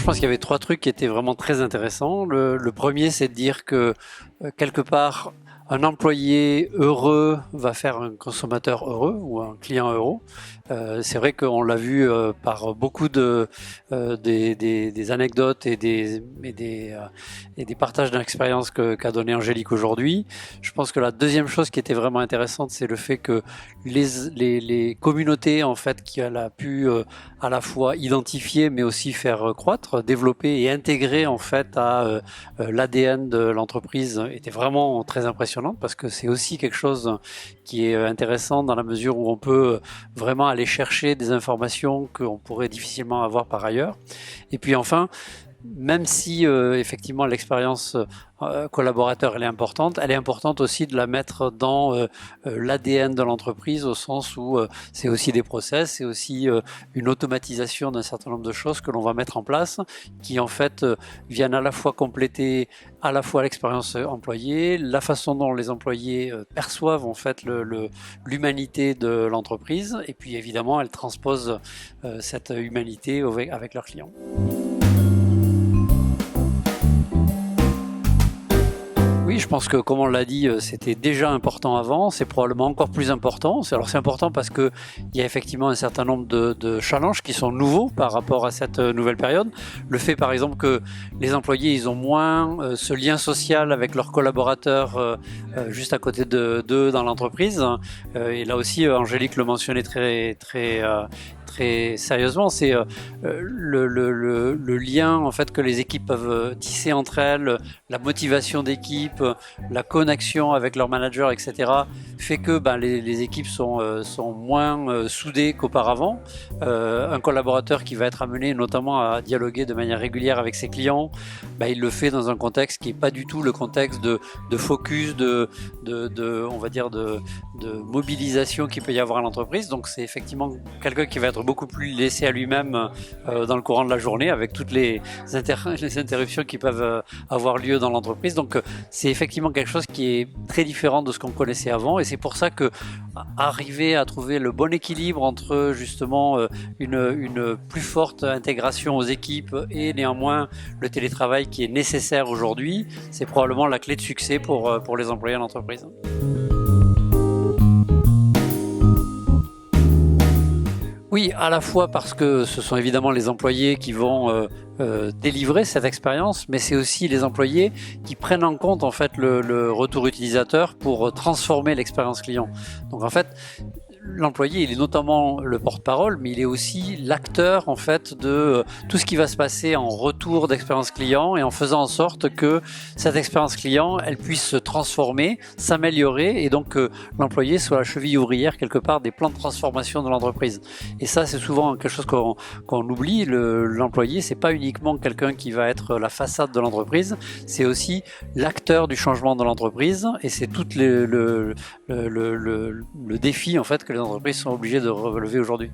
je pense qu'il y avait trois trucs qui étaient vraiment très intéressants. Le premier, c'est de dire que quelque part, un employé heureux va faire un consommateur heureux ou un client heureux. C'est vrai qu'on l'a vu par beaucoup des anecdotes et des partages d'expériences qu'a donné Angélique aujourd'hui. Je pense que la deuxième chose qui était vraiment intéressante, c'est le fait que les communautés en fait qu'elle a pu à la fois identifier mais aussi faire croître, développer et intégrer en fait à l'ADN de l'entreprise étaient vraiment très impressionnantes, parce que c'est aussi quelque chose qui est intéressant dans la mesure où on peut vraiment aller chercher des informations qu'on pourrait difficilement avoir par ailleurs. Et puis enfin, même si effectivement l'expérience collaborateur elle est importante aussi de la mettre dans l'ADN de l'entreprise, au sens où c'est aussi des process, c'est aussi une automatisation d'un certain nombre de choses que l'on va mettre en place, qui en fait viennent à la fois compléter à la fois l'expérience employée, la façon dont les employés perçoivent en fait l'humanité de l'entreprise, et puis évidemment elles transposent cette humanité avec leurs clients. Oui, je pense que, comme on l'a dit, c'était déjà important avant, c'est probablement encore plus important. Alors c'est important parce que il y a effectivement un certain nombre de challenges qui sont nouveaux par rapport à cette nouvelle période. Le fait, par exemple, que les employés, ils ont moins ce lien social avec leurs collaborateurs juste à côté d'eux dans l'entreprise. Et là aussi, Angélique le mentionnait très sérieusement, c'est le lien en fait que les équipes peuvent tisser entre elles, la motivation d'équipe, la connexion avec leurs managers, etc., fait que les équipes sont moins soudées qu'auparavant. Un collaborateur qui va être amené notamment à dialoguer de manière régulière avec ses clients, il le fait dans un contexte qui n'est pas du tout le contexte de focus, on va dire de mobilisation qu'il peut y avoir à l'entreprise. Donc c'est effectivement quelqu'un qui va être beaucoup plus laissé à lui-même dans le courant de la journée, avec toutes les interruptions qui peuvent avoir lieu dans l'entreprise. Donc c'est effectivement quelque chose qui est très différent de ce qu'on connaissait avant, et c'est pour ça que arriver à trouver le bon équilibre entre justement une plus forte intégration aux équipes et néanmoins le télétravail qui est nécessaire aujourd'hui, c'est probablement la clé de succès pour les employés en entreprise. Oui, à la fois parce que ce sont évidemment les employés qui vont délivrer cette expérience, mais c'est aussi les employés qui prennent en compte en fait le retour utilisateur pour transformer l'expérience client. Donc en fait, l'employé, il est notamment le porte-parole, mais il est aussi l'acteur en fait de tout ce qui va se passer en retour d'expérience client, et en faisant en sorte que cette expérience client, elle puisse se transformer, s'améliorer, et donc l'employé soit la cheville ouvrière quelque part des plans de transformation de l'entreprise. Et ça, c'est souvent quelque chose qu'on oublie. L'employé, c'est pas uniquement quelqu'un qui va être la façade de l'entreprise, c'est aussi l'acteur du changement de l'entreprise, et c'est tout le défi en fait que les entreprises sont obligées de relever aujourd'hui.